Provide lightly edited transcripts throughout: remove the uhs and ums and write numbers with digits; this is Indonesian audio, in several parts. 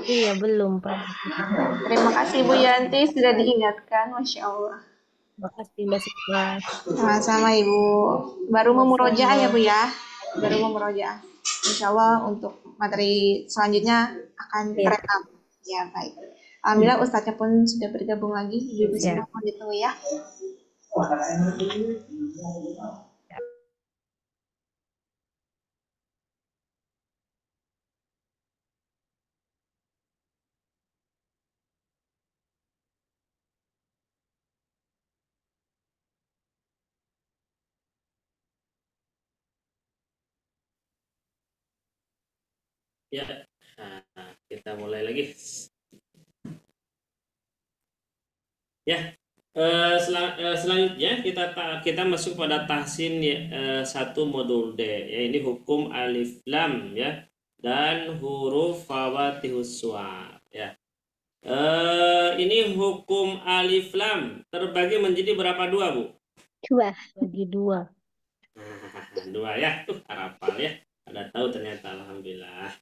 Iya, belum, Pak. Terima kasih Bu Yanti sudah diingatkan, Masya Allah. Makasih, Mbak Sita. Sama-sama Ibu. Baru mau murojaah ya Bu Sama-sama. ya. Baru mau murojaah. Insya Allah untuk materi selanjutnya akan Iya, terekam. Ya baik. Alhamdulillah Ustadznya pun sudah bergabung lagi. Ibu semua siap. mohon ditunggu ya. Ya, kita mulai lagi. Ya, selanjutnya kita masuk pada tahsin ya, 1 modul D. Ya, ini hukum alif lam ya dan huruf fawatihus suar ya. Ini hukum alif lam terbagi menjadi berapa dua, Bu? Dua. Bagi dua. Dua ya. Hafal ya. Ada tahu ternyata alhamdulillah.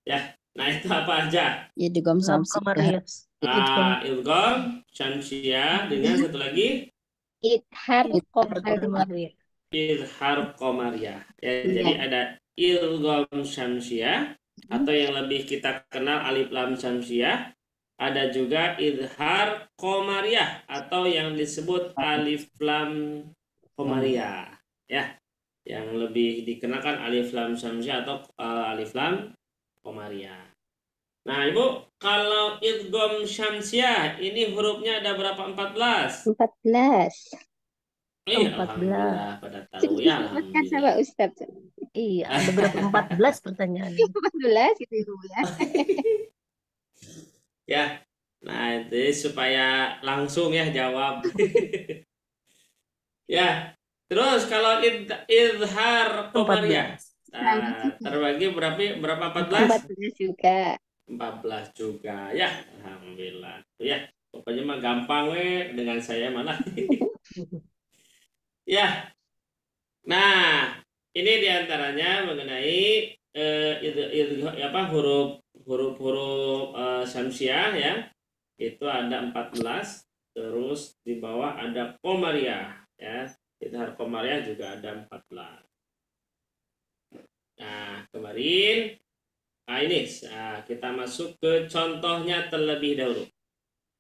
Ya. Nah, itu apa aja? Idgham Dalam kamar samsiah. ya. Idgham. Ilgom, syamsiah dengan satu lagi Idhar Kamar qamariyah. ya. izhar qamariyah. Ya, jadi Iya. ada ilgom syamsiah atau yang lebih kita kenal alif lam syamsiah. Ada juga izhar qamariyah atau yang disebut alif lam qamariyah. Ya, yang lebih dikenalkan alif lam syamsiah atau alif lam qamariyah. Nah, Ibu, kalau idgham syamsiah ini hurufnya ada berapa? 14. 14. Iya, 14. alhamdulillah pada tahu Sudah ya, disebutkan sama alhamdulillah. Ustadz. Iya, ada berapa? 14 pertanyaannya. 14 gitu Ibu ya. Ya, nah itu supaya langsung ya jawab. Ya, terus kalau izhar qamariyah, 14. Sama juga. terbagi berapa 14? 14. 14 juga. 14 juga ya, alhamdulillah. Ya, pokoknya mah gampang we dengan saya malah. Ya, nah ini diantaranya mengenai apa huruf-huruf syamsiah ya. Itu ada 14, terus di bawah ada komariah ya. Idhar komariah juga ada 14. Nah, kemarin ini kita masuk ke contohnya terlebih dahulu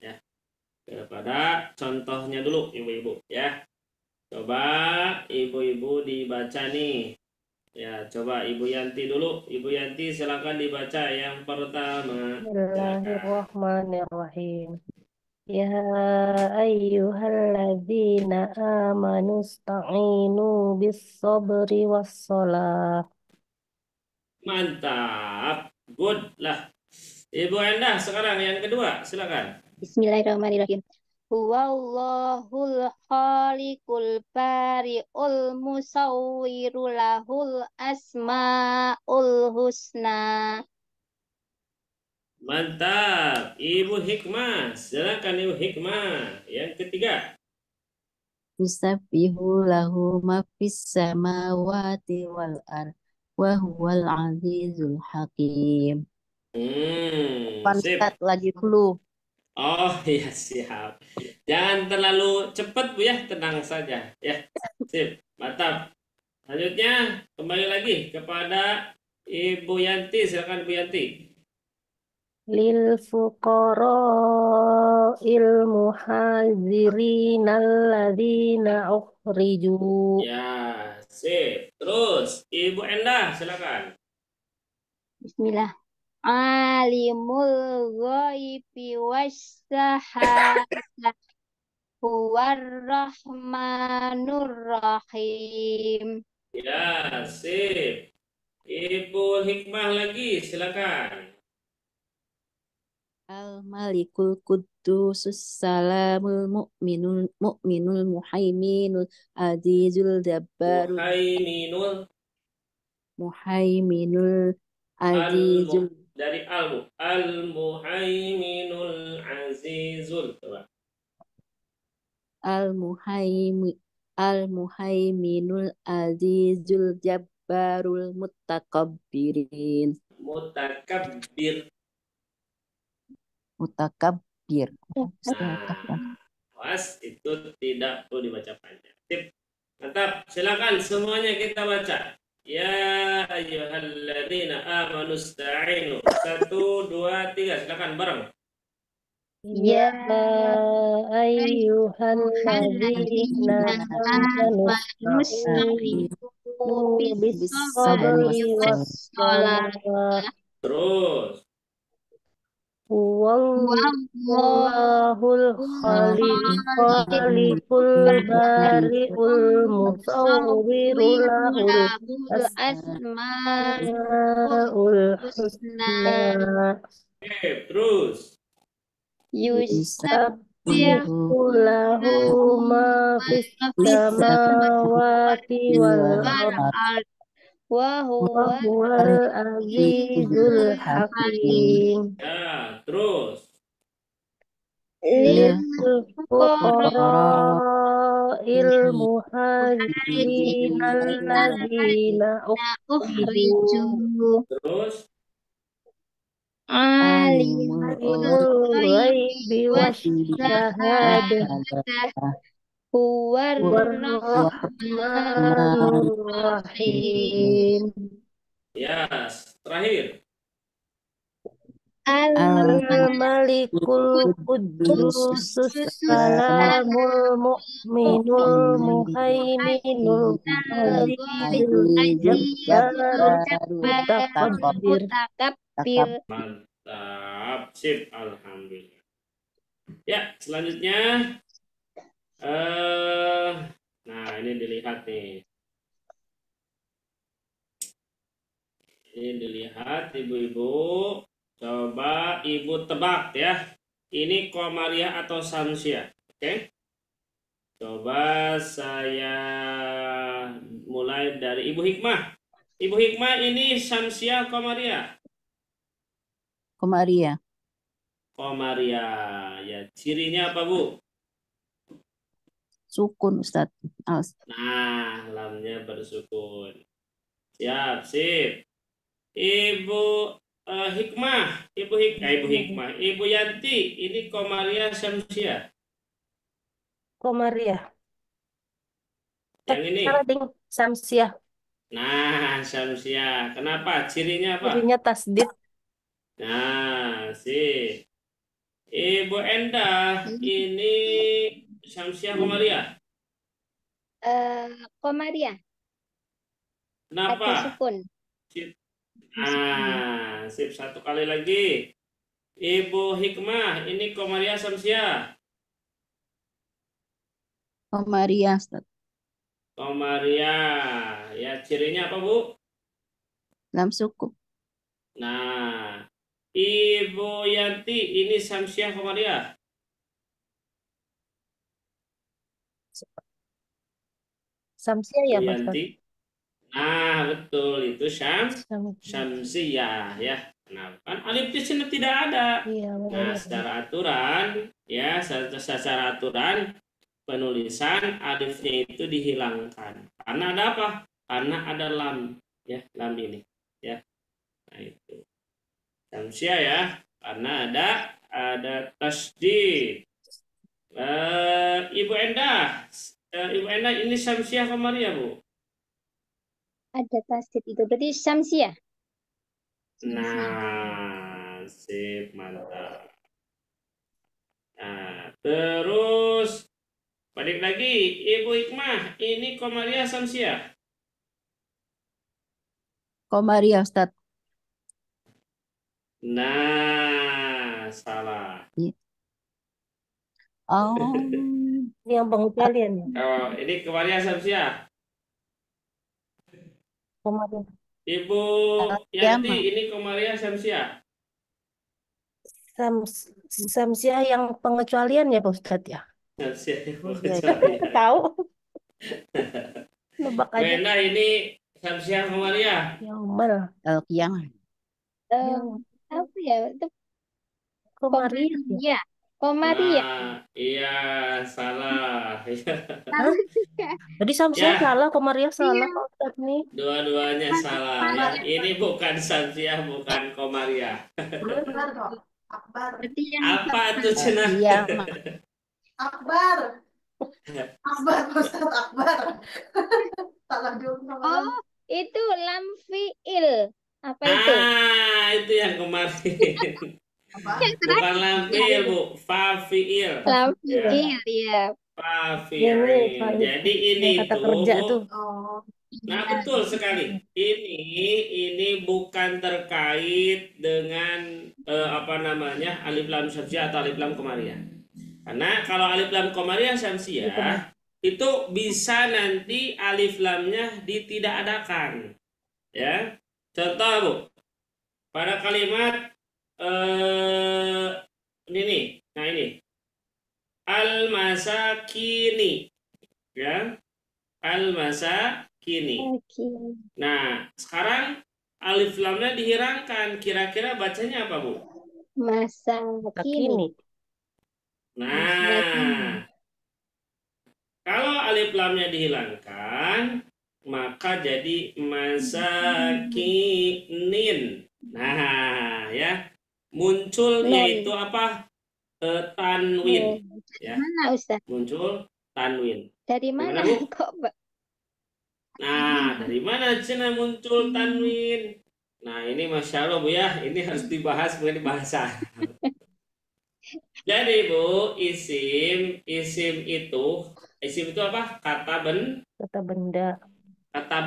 ya. Kepada contohnya dulu ibu-ibu ya. Coba ibu-ibu dibaca nih. Ya, coba Ibu Yanti dulu. Ibu Yanti silakan dibaca yang pertama. Silakan. Bismillahirrahmanirrahim. Ya ayyuhalladzina amanu sta'inu bis sabri was salah. Mantap. Good lah. Ibu Endah sekarang yang kedua, silakan. Bismillahirrahmanirrahim. Huwallahul khaliqul bari'ul musawwiru lahul asma'ul husna. Mantap. Ibu Hikmah, silakan Ibu Hikmah. Yang ketiga. Yusabbihu lahu ma fis samawati wal ard wa huwal azizul hakim. Sip. Panstat lagi dulu. Oh iya siap. Jangan terlalu cepat Bu ya, tenang saja ya. Sip, mantap. Selanjutnya kembali lagi kepada Ibu Yanti, silakan Ibu Yanti. Lil fuqara il muhazirin alladzina ukhriju. Ya, sip. Terus Ibu Endah, silakan. Bismillah. Alimul ghaibi wassahadah huwar rahmanur rahim. Ya, sip. Ibu Hikmah lagi, silakan. Al Malikul Qudusus Salamul Mu'minul Muhaiminul Azizul Jabbarul Muhaiminul Muhaiminul al Azizul dari al Muhaiminul Azizul. Coba. Al Muhaimi Al Muhaiminul Azizul Jabbarul Mutakabbirin. Mutakabbir. Mutakabbir. Nah, awas itu tidak perlu dibaca panjang. Tip. Mantap. Silakan semuanya kita baca. Ya ayyuhalladzina amanu ista'inu. 1, 2, 3. Silakan bareng. Ya ayyuhalladzina amanu ista'inu bis-sabri was-salah. Terus. Wallahul khaliqul bari'ul musawwiru lahul asmaul husna. Oke, terus. Yusabbihu Lahu ma fis samawati wal ardh wa huwal azizul hakim. Ya, terus. Lil fuqara'il muhajirin alladzina ukhriju Terus. alimul ghaibi wasyahadah huwar rahmanur rahim. Ya, terakhir. Al-Malikul Quddus Salamul Mu'minul Muhaiminul Azizul Jabbarul Mutakabbir. Mantap. Sip, alhamdulillah. Ya, selanjutnya nah ini dilihat nih. Ini dilihat ibu-ibu. Coba ibu tebak ya. Ini Komariah atau Samsiah. Oke. Coba saya mulai dari Ibu Hikmah. Ibu Hikmah ini Samsiah Komariah. Komariah. Komariah. Ya, cirinya apa, Bu? Sukun, Ustaz. Nah, lamnya bersukun. Siap, sip. Ibu Hikmah, Ibu Hikmah, Ibu Yanti, ini Komariah Samsiah. Komariah. Yang ini. Samsiah. Nah, Samsiah. Kenapa? Cirinya apa? Cirinya tasdid. Nah, sip. Ibu Endah, ini Samsiah Komariah. Komariah. Kenapa? Ada sukun. Nah, sip, satu kali lagi. Ibu Hikmah, ini Komariah Samsiah. Komariah, Ustaz. Komariah. Ya, cirinya apa, Bu? Lam sukun. Nah, Ibu Yanti, ini Samsiah Komariah. Samsiah ya, Ibu Pak Ustaz? Yanti. Nah, betul, itu Syamsiyah ya. Nah, kan alif di sini tidak ada. Iya, Nah, secara aturan ya, secara aturan penulisan alifnya itu dihilangkan. Karena ada apa? Karena ada lam ya, lam ini ya. Nah, itu. Syamsiyah ya, karena ada tasdid. Ibu Endah, ini Syamsiyah Komariah, Bu. Ada tasdid itu berarti Syamsiah. Nah, sip, mantap. Nah, terus balik lagi, Ibu Hikmah, ini Komariah Samsiah. Komariah, Ustaz. Nah, salah. Oh, yang pengecualian ya. Oh, ini Komariah Samsiah. Komariah. Ibu Yanti, ini Komariah Samsiah. Samsiah yang pengecualian ya, Pak Ustadz ya? Samsiah yang pengecualian. Tahu. Nebak aja. Wena, ini Samsiah Komariah. Yaumal. Al-Qiyamah. Apa ya? Itu Komariah. Komariah. Nah, iya, salah. Jadi Samsiah Ya. salah, Komariah salah, Pak Ustadz nih. Dua-duanya salah ya. Ini bukan Samsiah, bukan Komariah. Akbar. Berarti yang Apa tuh Cina? Iya, Akbar. Akbar, Ustaz Akbar. Salah dulu sama Oh, itu lam fiil. Apa itu? Ah, itu yang kemarin. apa? Yang Bukan terakhir. lampil, Bu. Fafiil. Lam Ya, fiil, ya. fafiil. ini Pak, Jadi ini yang kata itu, kerja Bu. tuh. Oh, Nah, Iya. betul sekali. Ini bukan terkait dengan apa namanya? Alif lam syamsiah atau alif lam qamariyah. Karena kalau alif lam qamariyah syamsiah itu bisa nanti alif lamnya ditidakadakan. Ya. Contoh, Bu. Pada kalimat ini nih. Nah, ini. Al-masakini. Ya. Al-masakini. Oke. Nah, sekarang alif lamnya dihilangkan. Kira-kira bacanya apa, Bu? Masa Masa kini. kini. Nah, kalau alif lamnya dihilangkan, maka jadi masakinin. Nah, ya. Muncul Nun. yaitu apa? Tanwin. Nun. Ya, Mana Ustaz? muncul tanwin. Dari Gimana, mana? Bu? Kok Nah, dari mana Cina muncul tanwin? Nah, ini Masya Allah, Bu ya. Ini harus dibahas mengenai bahasa. Jadi, Bu, isim itu apa? Kata Kata benda.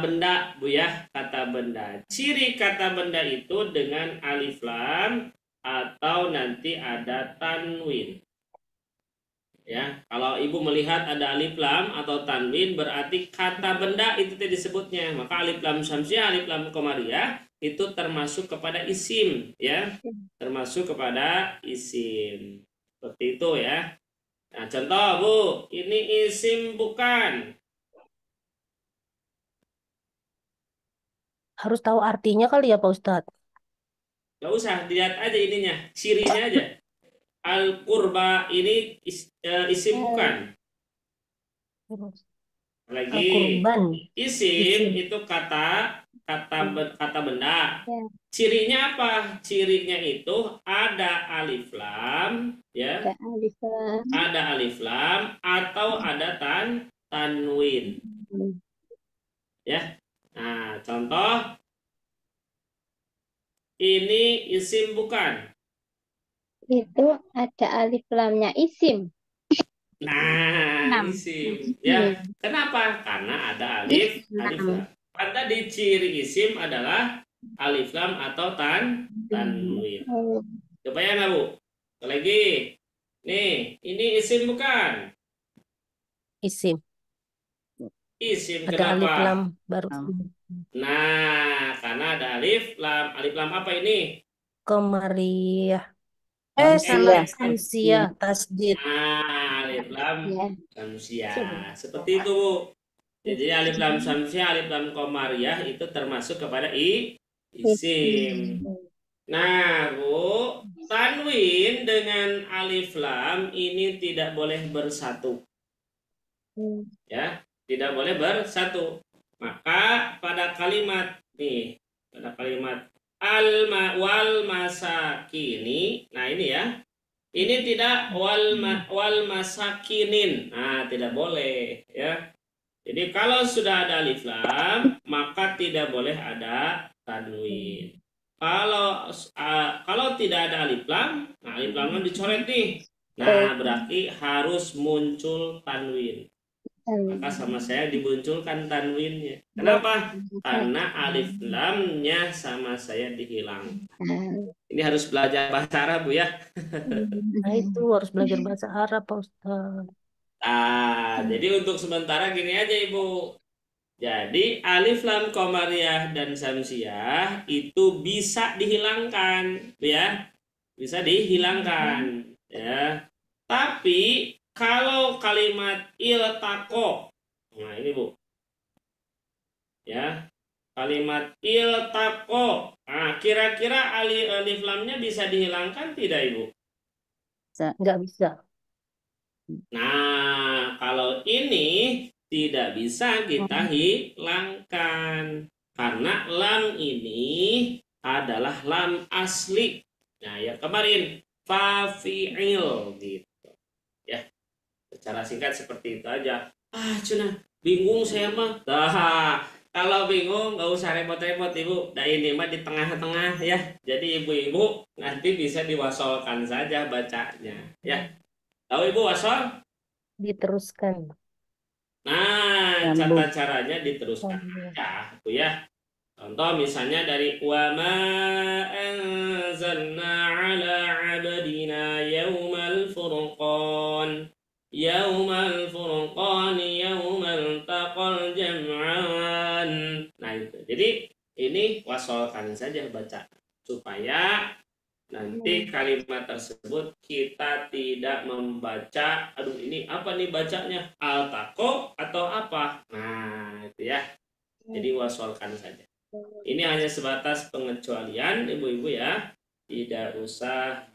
benda, Bu ya, kata benda. Ciri kata benda itu dengan alif lam atau nanti ada tanwin. Ya, kalau Ibu melihat ada alif lam atau tanwin berarti kata benda itu disebutnya. Maka alif lam syamsiah, alif lam qamariyah itu termasuk kepada isim, ya. Termasuk kepada isim. Seperti itu ya. Nah, contoh, Bu, ini isim bukan. Harus tahu artinya kali ya Pak Ustadz. Gak usah, dilihat aja ininya, cirinya aja. Al-qurba ini isim bukan. Lagi, Al-Qurban. isim Isim. itu kata benda. Ya. Cirinya apa? Cirinya itu ada alif lam, ya. ada alif lam? Ada alif lam atau ada tanwin, ya. Nah, contoh ini isim bukan. Itu ada alif lamnya isim. Nah, isim, ya. Kenapa? Karena ada alif lam. Kan tadi ciri isim adalah alif lam atau tanwin. Oh, Supaya nggak, Bu? Lagi, nih, ini isim bukan? Isim. Isim, Ada alif kenapa? lam baru. Nah, karena ada alif lam. Alif lam apa ini? Qamariyah. Syamsiah. Syamsiah. Tasdid. Nah, alif lam ya. syamsiah. Seperti itu, Bu. Jadi alif lam syamsiah, alif lam qamariyah itu termasuk kepada isim. Nah, Bu, tanwin dengan alif lam ini tidak boleh bersatu. Ya, tidak boleh bersatu. Maka pada kalimat nih, pada kalimat wal masakini, nah ini ya. Ini tidak wal masakinin. Nah, tidak boleh ya. Jadi kalau sudah ada alif lam, maka tidak boleh ada tanwin. Kalau tidak ada alif lam, nah alif lamnya dicoret nih. Nah, berarti harus muncul tanwin. Maka sama saya dimunculkan tanwinnya. Kenapa? Karena alif lamnya sama saya dihilangkan. Ini harus belajar bahasa Arab, Bu ya. Nah itu harus belajar bahasa Arab Pak Ustadz. Jadi untuk sementara gini aja, Ibu. Jadi alif lam qamariyah dan syamsiah itu bisa dihilangkan, ya. Bisa dihilangkan, ya. Tapi kalau kalimat iltaqo, nah ini, Bu. Ya. Kalimat iltaqo. Nah, kira-kira alif lamnya bisa dihilangkan tidak, Ibu? Nggak bisa. Nah, kalau ini tidak bisa kita hilangkan. Karena lam ini adalah lam asli. Nah, yang kemarin fafi'il gitu. Ya, secara singkat seperti itu aja. Cuna, bingung saya mah. Nah, kalau bingung nggak usah repot-repot Ibu. Nah, ini mah di tengah-tengah ya. Jadi ibu-ibu nanti bisa diwasolkan saja bacanya. Ya, tahu Ibu wasol? Diteruskan. Nah, Sambung. tata caranya diteruskan aja, Bu ya. Contoh misalnya dari wa ma anzalna ala abdina yaumal furqan. Yaumal furqan yaumal taqal jam'an. Nah, itu. Jadi ini wasolkan saja baca supaya nanti kalimat tersebut kita tidak membaca, aduh ini apa nih bacanya, al-taqo atau apa. Nah, itu ya. Jadi wasolkan saja. Ini hanya sebatas pengecualian ibu-ibu ya. Tidak usah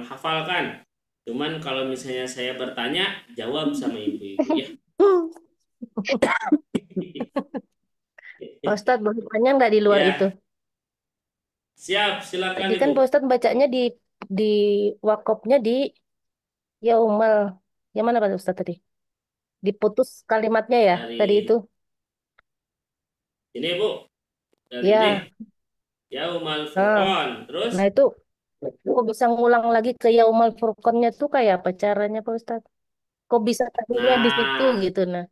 hafalkan. Cuman kalau misalnya saya bertanya, jawab sama ibu-ibu ya. Pak Ustadz, boleh tanya nggak di luar itu? Ya, siap, silakan Tadi kan Ibu. Pak Ustadz bacanya di wakopnya di Yaumal. Yang mana Pak Ustadz tadi? Diputus kalimatnya ya tadi itu. Dari ini Bu, dari ini Ya, Yaumal nah, Furqan. Terus nah itu kok bisa ngulang lagi ke Yaumal Furqannya tuh kayak apa caranya Pak Ustadz? Kok bisa tadinya di situ nah, gitu nah?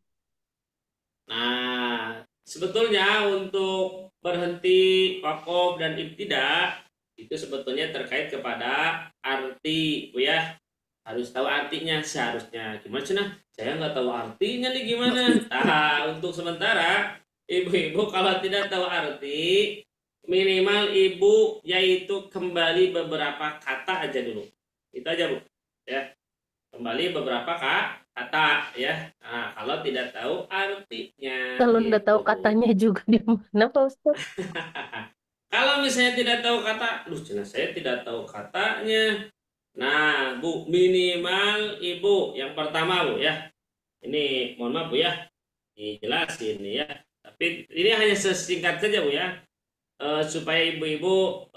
nah, sebetulnya untuk berhenti wakof dan ibtidak itu sebetulnya terkait kepada arti, Bu ya. Harus tahu artinya seharusnya. Gimana sih nah? Saya nggak tahu artinya nih gimana. Nah, untuk sementara ibu-ibu kalau tidak tahu arti, minimal ibu yaitu kembali beberapa kata aja dulu. Itu aja Bu. Ya, kembali beberapa kata ya. Nah, kalau tidak tahu artinya Kalau udah tahu gitu Bu. katanya juga di mana Pak Ustadz? Kalau misalnya tidak tahu kata, saya tidak tahu katanya. Nah, Bu, minimal Ibu yang pertama, Bu ya. Ini mohon maaf, Bu ya. Dijelasin ya. Tapi ini hanya sesingkat saja, Bu ya. Supaya ibu-ibu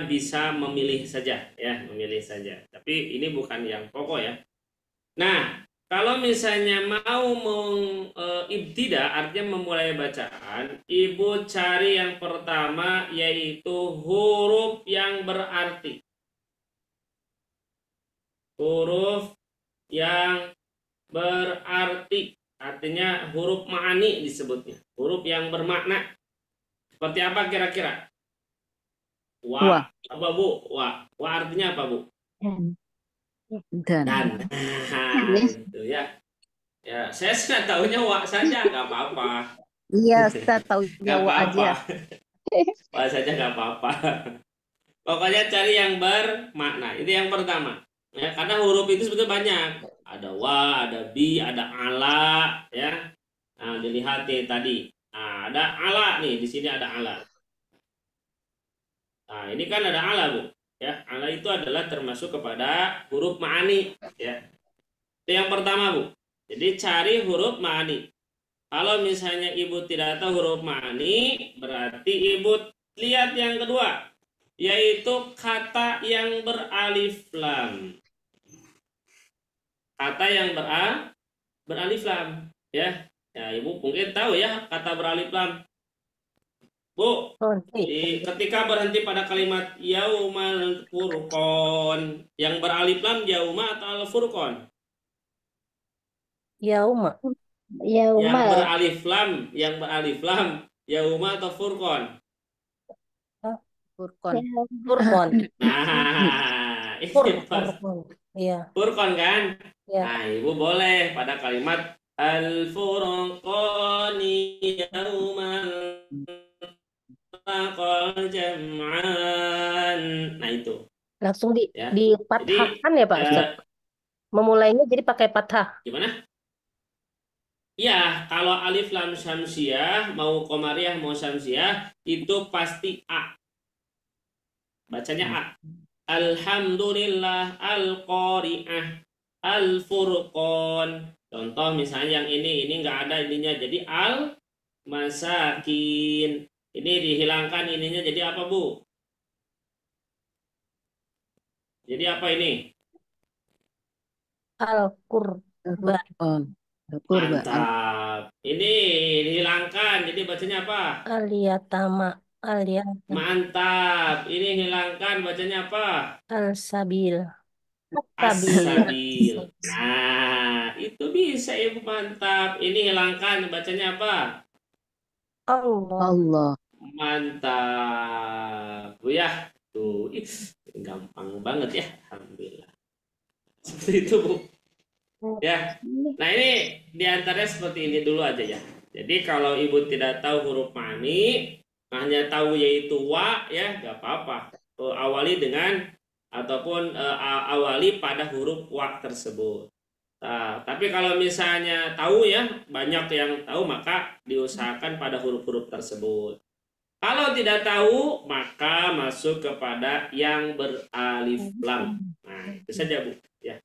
bisa memilih saja ya, memilih saja. Tapi ini bukan yang pokok ya. Nah, kalau misalnya mau ibtida artinya memulai bacaan, ibu cari yang pertama yaitu huruf yang berarti. Huruf yang berarti, artinya huruf ma'ani disebutnya, huruf yang bermakna. Seperti apa kira-kira? Wah. Apa Bu? Wa artinya apa Bu? Dan. Nah, itu ya. Ya, saya sudah tahunya wa saja, nggak apa-apa. Iya, saya tahu Nggak Jawa apa-apa. aja. Wa saja nggak apa-apa. Pokoknya cari yang bermakna. Itu yang pertama. Ya, karena huruf itu sebetulnya banyak. Ada wa, ada bi, ada ala, ya. Nah, dilihat nih tadi. Nah, ada ala nih, di sini ada ala. Nah, ini kan ada ala, Bu. Ya, ala itu adalah termasuk kepada huruf ma'ani, ya. Itu yang pertama, Bu. Jadi cari huruf ma'ani. Kalau misalnya Ibu tidak tahu huruf ma'ani, berarti Ibu lihat yang kedua, yaitu kata yang beralif lam. Kata yang beralif lam, ya. Ya, Ibu mungkin tahu ya kata beralif lam. Bu, ketika berhenti pada kalimat yaumal furqon, yang beralif lam yauma atau al furqon? Yauma. Yang Yaumal. beralif lam yauma atau furqon? Furqon. Furqon. Nah, ini pas Furqon. Iya. furqon kan? Ya. Nah, Ibu boleh pada kalimat al furqani yaumal taqal jam'an. Nah, itu Langsung ya. dipatahkan ya Pak Ustadz. Memulainya jadi pakai patah. Gimana? Ya, kalau alif lam syamsiah mau komariah mau syamsiah itu pasti A. Bacanya A. Alhamdulillah al-qari'ah al-furqan. Contoh misalnya yang ini nggak ada ininya jadi al-masakin. Ini dihilangkan ininya jadi apa, Bu? Jadi apa ini? Al-Qurban. Al-Qur'an. Al-Qur'an. Mantap. Ini dihilangkan. Jadi bacanya apa? Al-Yatama. Al-Yatama. Mantap. Ini hilangkan. Bacanya apa? Al-Sabil. Sabil. As-sabil. Nah, itu bisa Ibu. Mantap. Ini hilangkan. Bacanya apa? Allah. Allah. Mantap. Bu ya. Tuh, ih, gampang banget ya. Alhamdulillah. Seperti itu, Bu. Ya. Nah, ini diantaranya seperti ini dulu aja ya. Jadi kalau Ibu tidak tahu huruf mani, hanya tahu yaitu wa ya, nggak apa-apa. Awali dengan ataupun awali pada huruf wa tersebut. Nah, tapi kalau misalnya tahu ya, banyak yang tahu maka diusahakan pada huruf-huruf tersebut. Kalau tidak tahu maka masuk kepada yang beralif lam. Nah, itu saja Bu. Ya,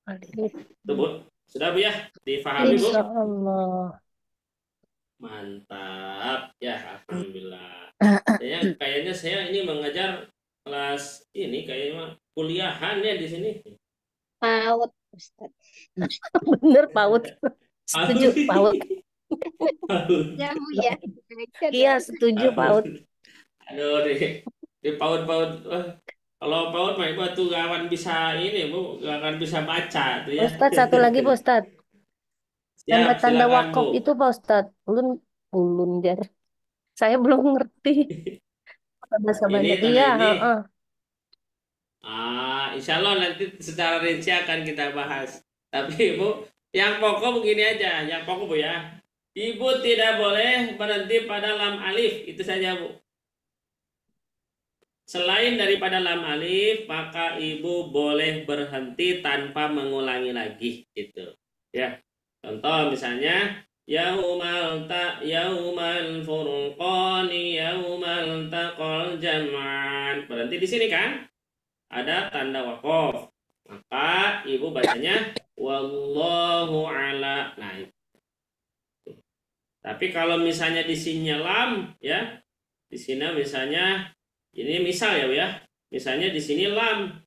Alif. itu Bu. Sudah Bu ya? Difahami Bu? Insya Allah. Mantap. Ya, alhamdulillah. Kayaknya saya ini mengajar kelas ini kayaknya kuliahan ya di sini. PAUD, Ustaz. Bener, PAUD. Setuju, PAUD. Jauh ya. Iya, setuju, PAUD. Aduh, di PAUD-PAUD. Kalau PAUD mah Ibu tuh gak akan bisa ini Bu, gak akan bisa baca tuh ya. Ustadz, satu lagi, Pak Ustadz. Siap, Tanda-tanda silakan wakaf Bu. itu, Pak Ustadz. Ulun, Jar. Saya belum ngerti. Bahasa Ini Banda. tanda Iya, ini. heeh. Insya Allah nanti secara rinci akan kita bahas. Tapi Ibu, yang pokok begini aja, yang pokok Bu ya. Ibu tidak boleh berhenti pada lam alif, itu saja Bu. Selain daripada lam alif, maka ibu boleh berhenti tanpa mengulangi lagi, gitu. Ya, contoh misalnya yaumal furqani yaumal taqal jam'an. Berhenti di sini kan? Ada tanda waqaf. Maka ibu bacanya wallahu ala. Nah, itu. Tapi kalau misalnya di sini lam ya, di sini misalnya ini misal ya Bu ya. Misalnya di sini lam.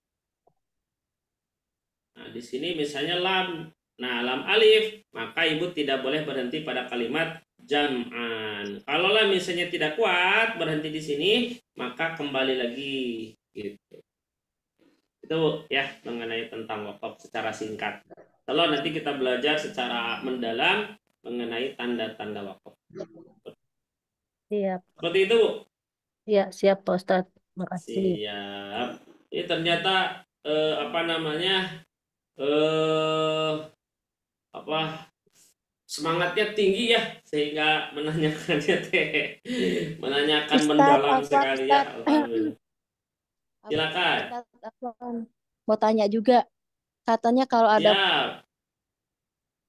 Nah, di sini misalnya lam. Nah, lam alif, maka ibu tidak boleh berhenti pada kalimat jam'an. Kalau lam misalnya tidak kuat berhenti di sini, maka kembali lagi gitu. Itu Bu, ya mengenai tentang wakaf secara singkat. Kalau nanti kita belajar secara mendalam mengenai tanda-tanda wakaf. Siap. Seperti itu Bu. Iya, siap, Pak Ustadz. Makasih. Siap. Ini ternyata apa namanya? Apa semangatnya tinggi ya sehingga menanyakannya teh menanyakan Ustadz, mendalam Ustadz, sekali ya. Ustadz. Alhamdulillah. Silakan. Ustadz, aku mau tanya juga. Katanya kalau ada Siap.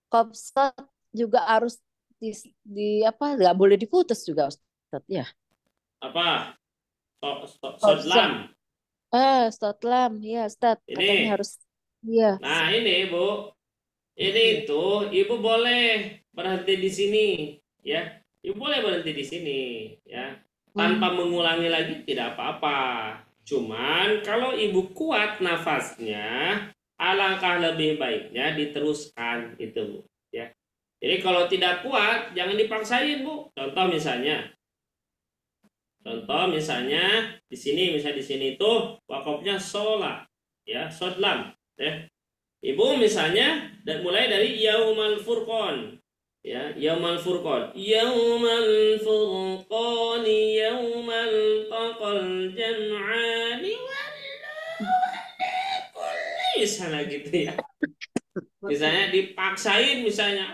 kopsat juga harus di apa? Nggak boleh diputus juga, Ustadz. Ya. Apa? Sodlam. Stotlam, ya, Ustadz. Katanya Ini. harus, iya. Nah, ini Bu. Ini itu Ibu boleh berhenti di sini ya. Ibu boleh berhenti di sini ya. Tanpa mengulangi lagi tidak apa-apa. Cuman kalau Ibu kuat nafasnya, alangkah lebih baiknya diteruskan itu Bu ya. Jadi kalau tidak kuat jangan dipaksain Bu. Contoh misalnya di sini itu wakafnya sholat ya, sodlam ya. Ibu misalnya mulai dari yaumal furqan ya, yaumal furqan yaumal taqal jam'ani misalnya gitu ya. Misalnya dipaksain misalnya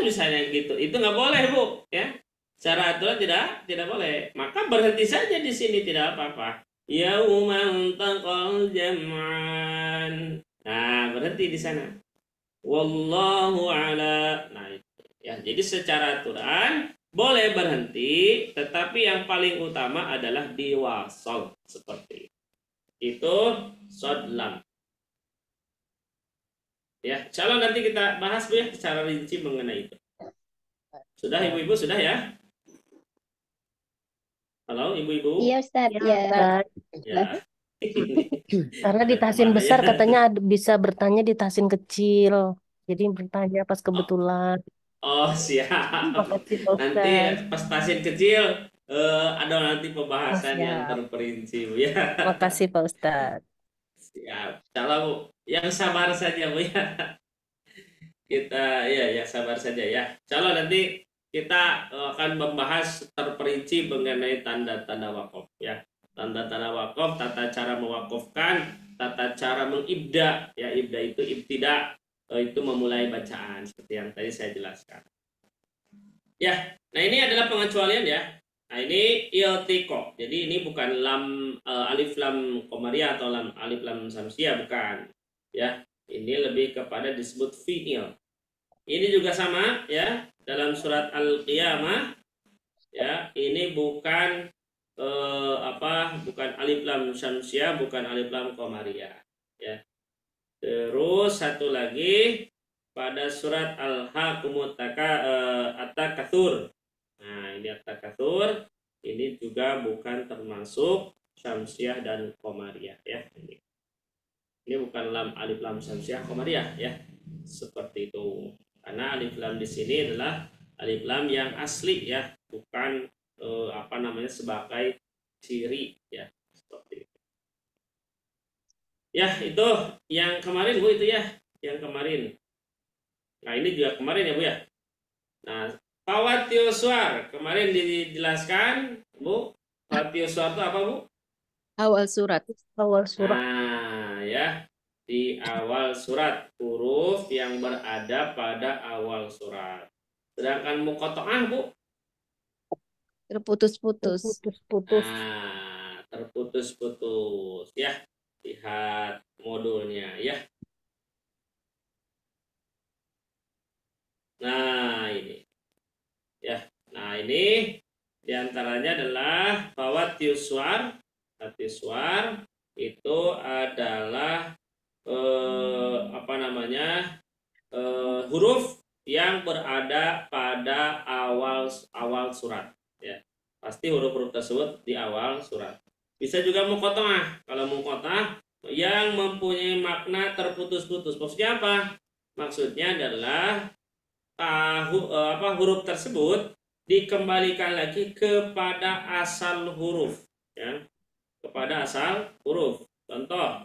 misalnya gitu. Itu nggak boleh Bu ya. Secara aturan tidak boleh. Maka berhenti saja di sini tidak apa-apa. Yaumal taqal jam'an. Nah, berhenti di sana. Wallahu ala. Nah, ya. Jadi secara aturan boleh berhenti, tetapi yang paling utama adalah diwasol seperti itu. Sodlam. Ya, insyaallah nanti kita bahas Bu ya secara rinci mengenai itu. Sudah ibu-ibu sudah ya? Halo ibu-ibu. Iya Ustaz, Iya, ya. Ustadz. Ya. Karena di tahsin Makanya besar katanya bisa bertanya di tahsin kecil. Jadi bertanya pas kebetulan. oh siap. Makasih Pak Nanti Ustadz. pas pasien kecil ada nanti Oh, pembahasan yang siap. terperinci Bu ya. Makasih Pak Ustadz. Siap. Kalau Bu, yang sabar saja Bu ya. Kita ya sabar saja ya. Kalau nanti kita akan membahas terperinci mengenai tanda-tanda wakaf ya. Tanda-tanda wakaf, tata cara mewakafkan, tata cara mengibda ya. Ibda itu ibtida, itu memulai bacaan seperti yang tadi saya jelaskan. Ya, nah ini adalah pengecualian ya. Nah ini iltiko. Jadi ini bukan alif lam komariah atau alif lam samsiah, bukan. Ya, ini lebih kepada disebut fi'il. Ini juga sama ya dalam surat Al-Qiyamah ya. Ini bukan bukan alif lam samsiah, bukan alif lam komariah ya. Terus satu lagi pada surat Al-Hakumut At-Takatsur. Nah, ini At-Takatsur ini juga bukan termasuk syamsiah dan komariah ya. Ini bukan alif lam syamsiah komariah ya. Seperti itu. Karena alif lam di sini adalah alif lam yang asli ya, bukan sebagai ciri ya. Seperti itu. Ya, itu yang kemarin Bu itu ya, yang kemarin. Nah, ini juga kemarin ya Bu ya. Nah, Fawatiuswar kemarin dijelaskan Bu. Fawatiuswar itu apa Bu? Awal surat. Awal surah. Nah, ya. Di awal surat, huruf yang berada pada awal surat. Sedangkan muqatta'ah Bu, Terputus-putus. Putus-putus. nah, terputus-putus ya. Lihat modulnya ya. Nah, ini. Ya. Nah, ini diantaranya adalah fawatiuswar. Fawatiuswar itu adalah huruf yang berada pada awal surat ya. Pasti huruf-huruf tersebut di awal surat. Bisa juga muqatta'ah. Kalau muqatta'ah yang mempunyai makna terputus-putus. Maksudnya apa? Maksudnya adalah huruf tersebut dikembalikan lagi kepada asal huruf ya. Kepada asal huruf. Contoh,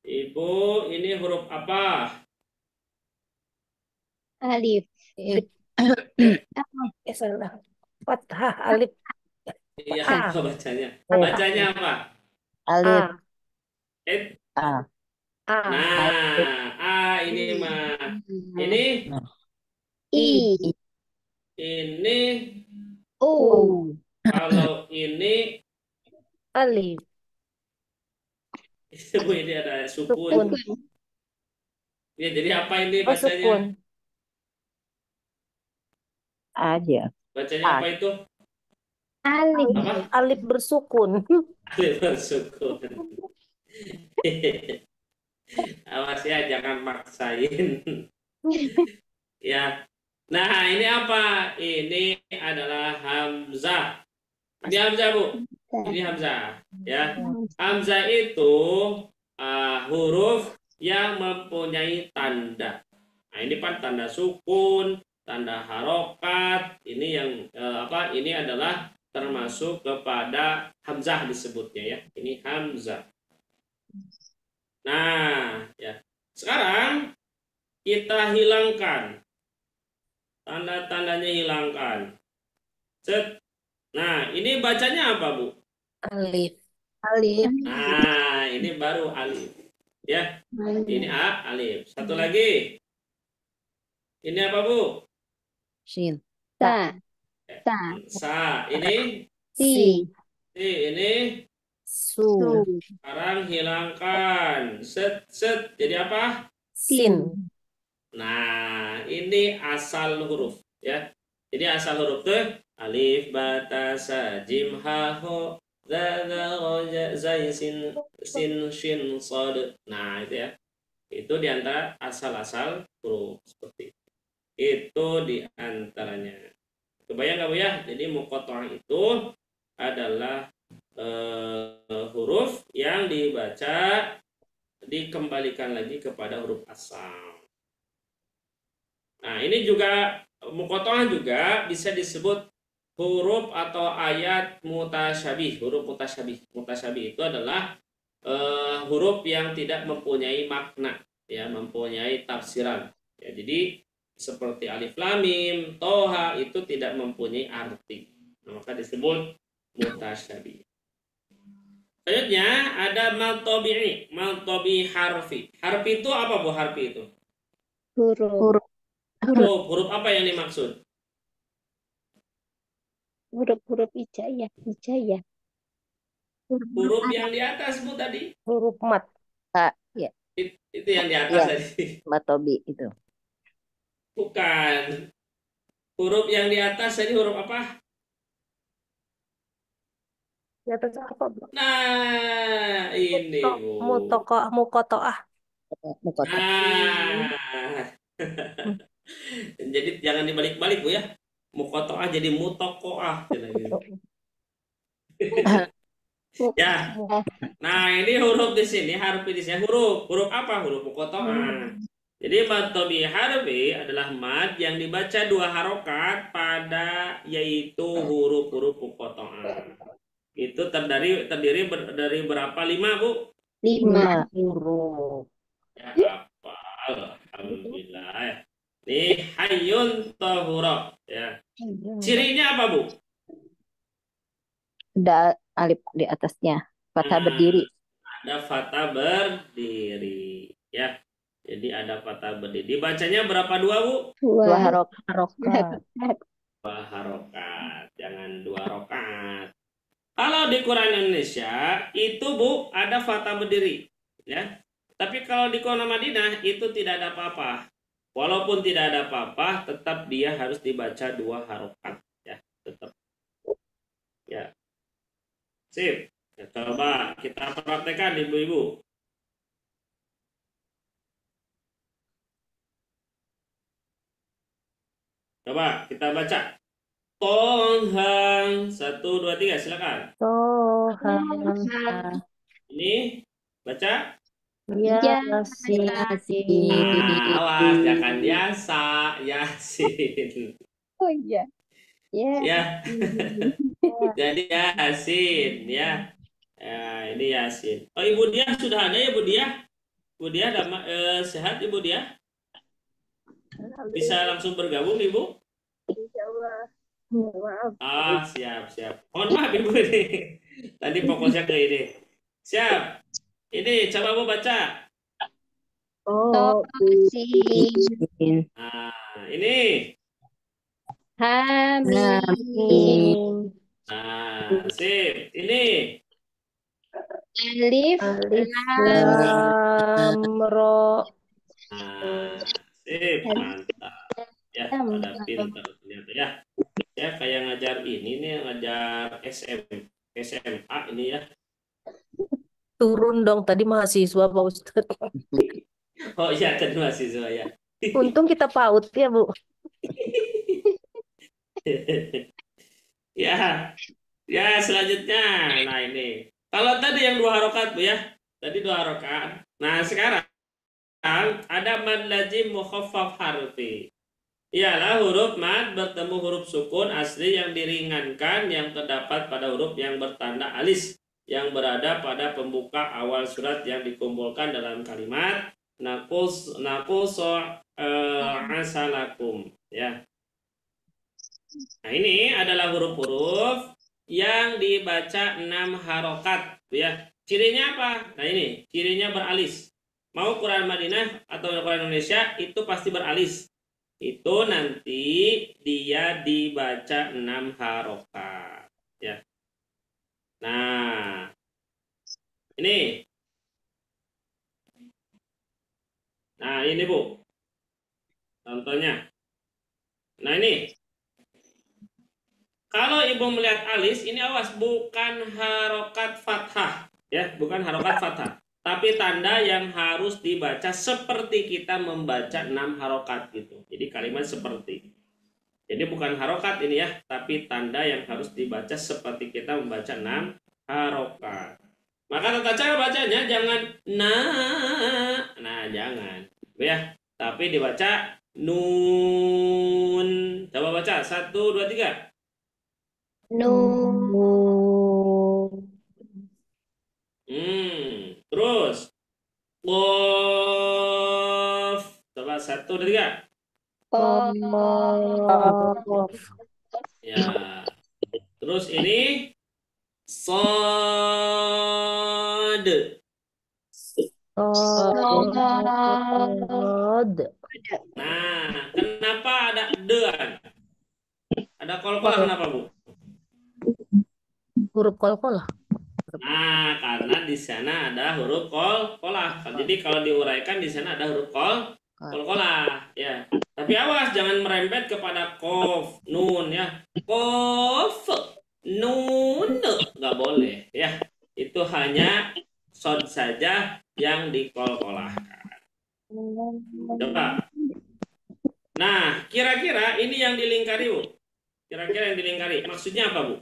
Ibu, ini huruf apa? Alif. Salah. Fathah, alif. Iya, A. apa bacanya? Fathah. Bacanya apa? Alif. A. A. A. Nah, ini mah. Ini, I. ini, U. kalau ini, Alif. Bu, ini ada sukun. Sukun. Ya, jadi apa ini Oh, bacanya? sukun. Aja. Bacanya apa itu? Alif. Apa? Alif bersukun. Alif bersukun. Awas ya, jangan maksain. Ya. Nah, ini apa? Ini adalah hamzah. Ini hamzah, Bu. Ini hamzah, ya. Hamzah itu huruf yang mempunyai tanda. Nah, ini kan tanda sukun, tanda harokat. Ini yang Ini adalah termasuk kepada hamzah disebutnya ya. Ini hamzah. Nah, ya. Sekarang kita hilangkan tanda-tandanya, hilangkan. Set. Nah, ini bacanya apa, Bu? Alif. Alif. Nah, ini baru alif. Ya, ini alif. Satu lagi. Ini apa, Bu? Shin. Ta. Ta. Sa. Ini Si. si. Ini Su. sekarang hilangkan. Set, set. Jadi apa? Sin. Nah, ini asal huruf ya. Jadi asal huruf tuh alif, ba, ta, sa, jim, ha, ho, za, za, roja, zai, sin, shin, sod. Nah, itu ya. Itu diantara asal-asal huruf seperti itu. Itu diantaranya. Kebayang nggak Bu ya? Jadi muqatta'ah itu adalah huruf yang dibaca dikembalikan lagi kepada huruf asal. Nah, ini juga muqatta'ah juga bisa disebut huruf atau ayat mutasyabih. Huruf mutasyabih. Mutasyabih itu adalah huruf yang tidak mempunyai makna, ya, mempunyai tafsiran. Ya, jadi seperti alif lam mim, toha itu tidak mempunyai arti. Nah, maka disebut mutasyabih. Selanjutnya ada maltobi'i, maltobi harfi. Harfi itu apa, Bu? Harfi itu Huruf. huruf apa yang dimaksud? Huruf hijaiyah. Hijaiyah. Huruf yang di atas, Bu, tadi. Huruf mat. Ya, Itu yang di atas ya, tadi. Mbak Tobi itu. Bukan. Huruf yang di atas tadi huruf apa? Di atas apa, Bu? Nah, ini, Bu. Mukotoah. Mukotoah. Nah. Jadi jangan dibalik-balik, Bu, ya. Mukotoah jadi mutokoah. Ya. Nah, ini huruf di sini, harfi di sini. Huruf apa? Huruf mukotoah. Jadi mad tobi harfi adalah mad yang dibaca 2 harokat pada yaitu huruf-huruf mukotoah. Itu terdiri dari berapa? 5, Bu? 5 huruf. Ya, apa? Alhamdulillah. Ya. Ini hayyun tahura, ya. Cirinya apa, Bu? Ada alif di atasnya. Fathah Nah, berdiri. ada fathah berdiri, ya. Jadi ada fathah berdiri. Dibacanya berapa 2, Bu? 2 2 harokat. 2 harokat, jangan 2 rokat. Kalau di Quran Indonesia itu, Bu, ada fathah berdiri, ya. Tapi kalau di Quran Madinah itu tidak ada apa-apa. Walaupun tidak ada apa-apa, tetap dia harus dibaca 2 harokat, ya, tetap. Ya. Sip. Ya, coba kita praktekkan, Ibu-ibu. Coba kita baca. Tohang 1 2 3, silakan. Tohan. Ini baca. Yasin. Nah, awas jangan biasa, Yasin. Oh iya. Ya. Ya. Jadi Yasin, ya. Ya, ini Yasin. Oh, Ibu Dia sudah ada ya, Bu Dia? Bu Dia sehat, Ibu Dia? Bisa langsung bergabung, Ibu? Insyaallah. Maaf. Ah, siap. Mohon maaf, Ibu ini. Tadi fokusnya ke ini. Siap. Ini coba Bu baca. Tosin. Nah, ini. Hamim. Nah, sip. Ini. Alif. Lam ro. Nah, sip. Mantap. Ya, pada pintar ternyata ya. Ya, kayak ngajar ini nih, ngajar SMA ini ya. Turun dong tadi mahasiswa, Pak Ustadz. Oh iya, tadi mahasiswa ya. Untung kita PAUD ya, Bu. Ya, selanjutnya. Nah, ini. Kalau tadi yang 2 harokat, Bu, ya. Tadi 2 harokat. Nah, sekarang ada mad lazim mukhaffaf harfi. Ialah huruf mad bertemu huruf sukun asli yang diringankan yang terdapat pada huruf yang bertanda alis yang berada pada pembuka awal surat yang dikumpulkan dalam kalimat asalakum, ya. Nah, ini adalah huruf-huruf yang dibaca 6 harokat, ya. Cirinya apa? Nah, ini cirinya beralis. Mau Quran Madinah atau Quran Indonesia itu pasti beralis. Itu nanti dia dibaca 6 harokat, ya. Nah, ini. Nah, ini, Bu. Contohnya. Nah, ini. Kalau Ibu melihat alis, ini awas, bukan harokat fathah, ya, bukan harokat fathah. Tapi tanda yang harus dibaca seperti kita membaca 6 harokat gitu. Jadi kalimat seperti. Jadi bukan harokat ini ya, tapi tanda yang harus dibaca seperti kita membaca 6 harokat. Maka tata cara bacanya jangan nah jangan ya, tapi dibaca nun. Coba baca 1, 2, 3. Nun. Terus qaf. Coba 1, 2, 3. Qaf. Qaf. Ya. Terus ini sod. Sod. Nah, kenapa ada dean? Ada kol-kolah kenapa, Bu? Huruf kol-kolah. Nah, karena di sana ada huruf kol-kolah. Jadi kalau diuraikan di sana ada huruf kol-kolah, ya. Tapi awas jangan merembet kepada kof, nun ya. Kof, nun, nggak boleh ya. Itu hanya sod saja yang dikol-kolahkan. Coba. Nah, kira-kira ini yang dilingkari, Bu. Kira-kira yang dilingkari. Maksudnya apa, Bu?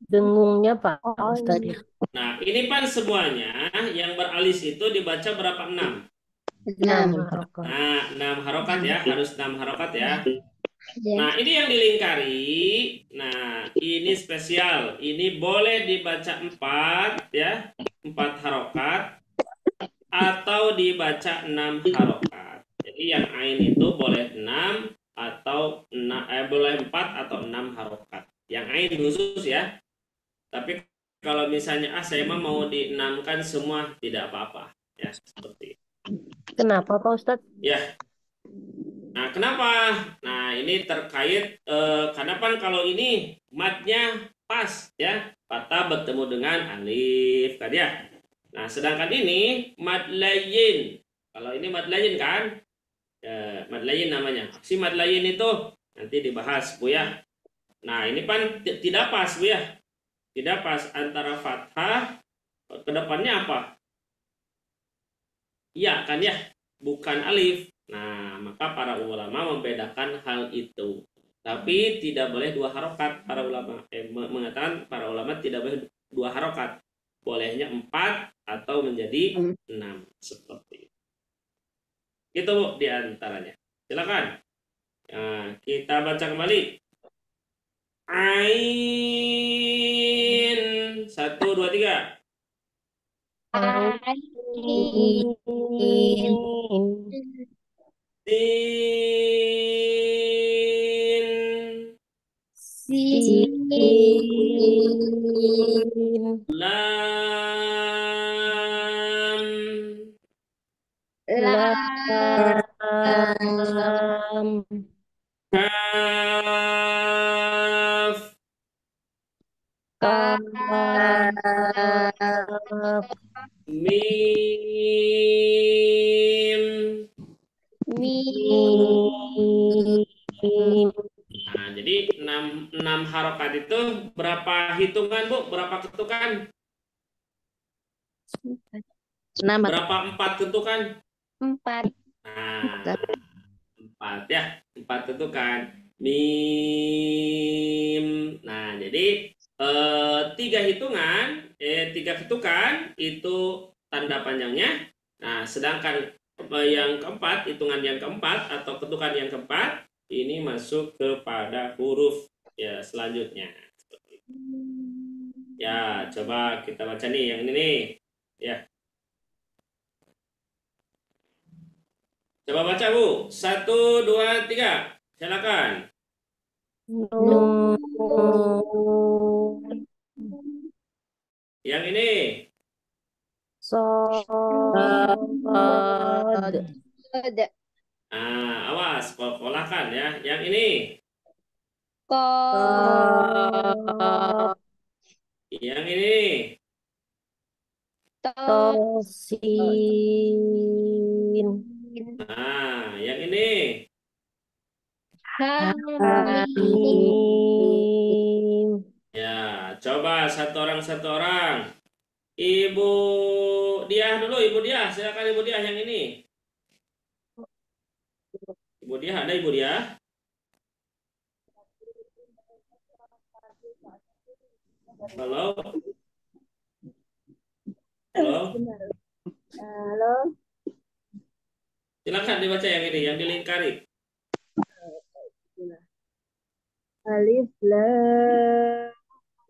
Dengungnya Pak Ustadz ya. Nah, ini pan semuanya yang beralis itu dibaca berapa? 6. 6 harokat. Nah, 6 harokat ya, harus 6 harokat ya. Ya. Nah, ini yang dilingkari. Nah, ini spesial. Ini boleh dibaca 4 ya, 4 harokat atau dibaca 6 harokat. Jadi yang ain itu boleh 6 atau boleh 4 atau 6 harokat. Yang ain khusus ya. Tapi kalau misalnya saya mau dienamkan semua tidak apa-apa ya, seperti itu. Kenapa Pak Ustadz? Ya. Nah, kenapa? Nah, ini terkait karena kan kalau ini matnya pas ya, kata bertemu dengan alif kan ya. Nah, sedangkan ini mad layin. Kalau ini mad layin kan? Ya, mad layin namanya. Si mad layin itu nanti dibahas, Bu ya. Nah, ini kan tidak pas, Bu ya. Tidak pas antara fathah ke depannya apa? Iya kan ya, bukan alif. Nah, maka para ulama membedakan hal itu. Tapi tidak boleh 2 harokat. Para ulama mengatakan para ulama tidak boleh 2 harokat. Bolehnya 4 atau menjadi 6 seperti itu. Itu Bu di antaranya. Silakan. Nah, kita baca kembali. Ain 1, 2, 3. Ain. Sin. Sin. Lam. Lam. Lam. Kaf. Kaf. Mim. Mim. Nah, jadi 6 harokat itu berapa hitungan, Bu? Berapa ketukan? 6 Berapa 4 ketukan? 4. Nah, 4 ya. 4 ketukan. Mim. Nah, jadi 3 hitungan, 3 ketukan itu tanda panjangnya. Nah, sedangkan yang keempat, hitungan yang keempat atau ketukan yang keempat ini masuk kepada huruf ya selanjutnya. Ya, coba kita baca nih yang ini nih. Ya. Coba baca, Bu. 1, 2, 3. Silakan. Nun. Yang ini. Sod. Nah, awas, kol-kolakan ya. Yang ini. Qaf. Yang ini. Tosin. Nah, yang ini. Hamim. Ya, coba satu orang. Ibu Diah dulu, Ibu Diah. Silakan Ibu Diah yang ini. Ibu Diah, ada Ibu Diah? Halo, halo. Halo. Silakan dibaca yang ini, yang dilingkari. Alif lam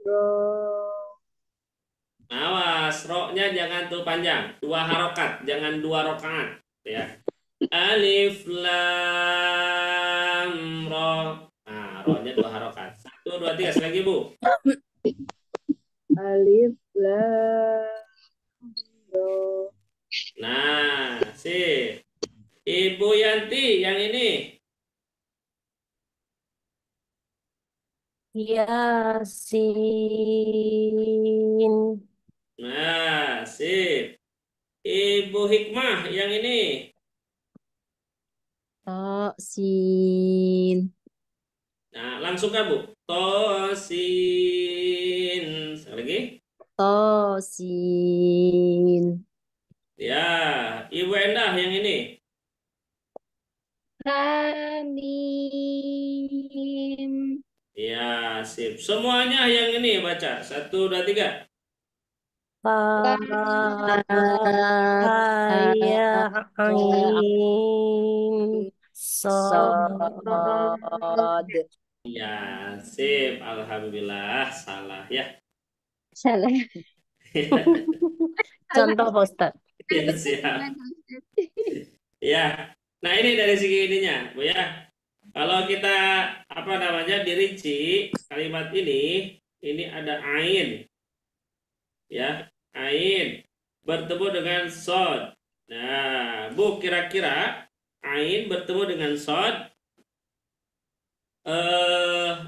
ra. Awas, roknya jangan tuh panjang, 2 harokat, jangan 2 rokaat, ya. Alif lam ro. Nah, roknya 2 harokat. 1, 2, 3, sekali lagi Bu. Alif lam ra. Nah, sip. Ibu Yanti yang ini. Yasin. Nah, sip. Ibu Hikmah yang ini. Sin. Nah, langsung kan Bu. Tosin. Sekali lagi. Sin. Ya, Ibu Endah yang ini. Hamim. Ya, sip. Semuanya yang ini baca. 1, 2, 3. Ya ain. Sod. Sod. Ya, sip. Alhamdulillah. Salah ya. Salah. Salah. Contoh Pak Ustadz. Ya, siap. Ya. Nah, ini dari segi ininya, Bu ya. Kalau kita apa namanya dirinci kalimat ini ada ain, ya, ain bertemu dengan sod. Nah, Bu, kira-kira ain bertemu dengan sod,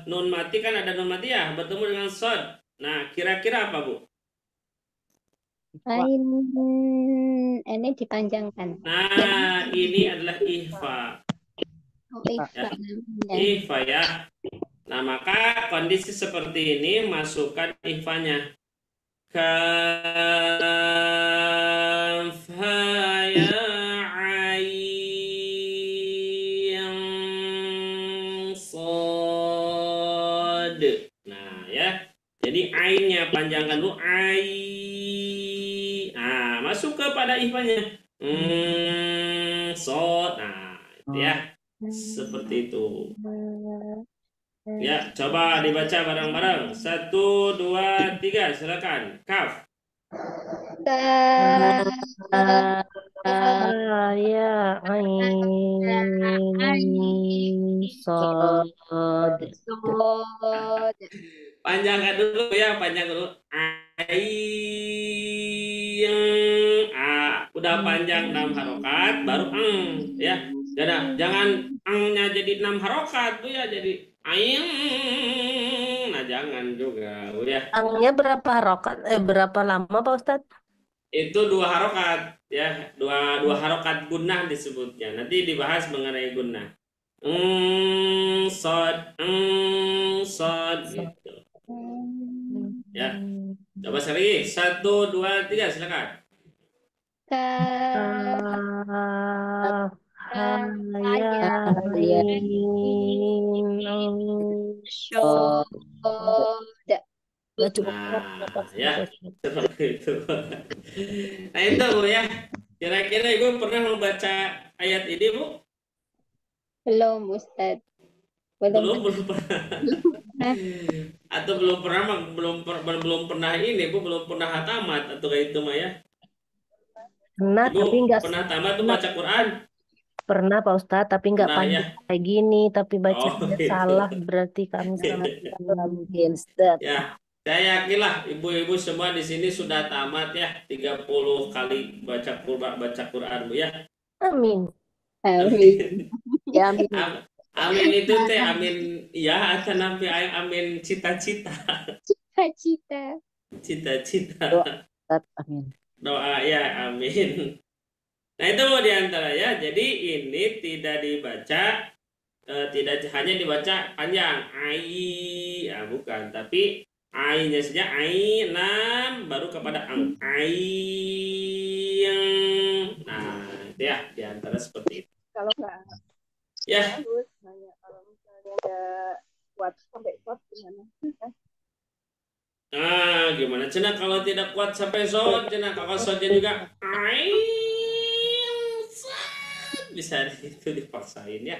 nun mati kan ada nun mati ya, bertemu dengan sod. Nah, kira-kira apa Bu? Ain ini dipanjangkan. Nah, ini adalah ihfa, Oh, ya, namanya. ihfa ya. Nah, maka kondisi seperti ini masukkan ihfanya. Kaf ha ya ain sad. Nah, ya. Jadi ainnya panjangkan dulu ai. Nah, masuk kepada ihfanya. Sod. Nah, itu ya. Seperti itu. Ya, coba dibaca bareng-bareng. 1, 2, 3, silakan. Kaf. Ya ain. Sod. Sod. Panjangkan dulu ya, panjang dulu. Ayang. Udah panjang 6 harokat, baru ya. Jangan angnya jadi 6 harokat tuh ya, jadi ayang. Nah, jangan juga, Bu ya. Angnya berapa harokat? Berapa lama Pak Ustadz? Itu 2 harokat ya, dua harokat gunnah disebutnya. Nanti dibahas mengenai gunnah. Sod, sod gitu ya. Coba sekali lagi. 1, 2, 3, silakan. Kaf ya Ya ain. Sod. Nggak cukup kuat Nah, Pak ya, Ustadz. seperti itu. Nah, itu Bu ya. Kira-kira Ibu pernah membaca ayat ini, Bu? Belum, Ustaz. Belum, Belum. belum pernah. Nah, Atau belum pernah, belum pernah ini, Bu, belum pernah tamat atau kayak itu mah ya. Pernah Ibu tapi nggak pernah tamat tuh pernah, baca Quran? pernah Pak Ustadz tapi nggak Pernah ya. panjang kayak gini tapi Oh, bacanya gitu. salah berarti kami salah. Mungkin Ustaz. Ya, saya yakinlah ibu-ibu semua di sini sudah tamat ya 30 kali baca Quran, Bu ya. Amin. amin. Amin. Ya, amin. Amin itu teh amin ya atau nampi amin cita-cita. Cita-cita. Cita-cita. Doa Ustaz. Amin. Doa ya, amin. Nah, itu di antara ya. Jadi ini tidak dibaca, tidak hanya dibaca panjang ai, ya bukan, tapi ai-nya saja ai nam baru kepada ang ai yang. Nah, itu ya di antara seperti itu. Kalau nggak Ya, bagus, nanya kalau misalnya ada kuat sampai kuat gimana? Nah, gimana cenah kalau tidak kuat sampai sod, cenah kakak sodnya juga aing sad. Bisa itu dipaksain ya.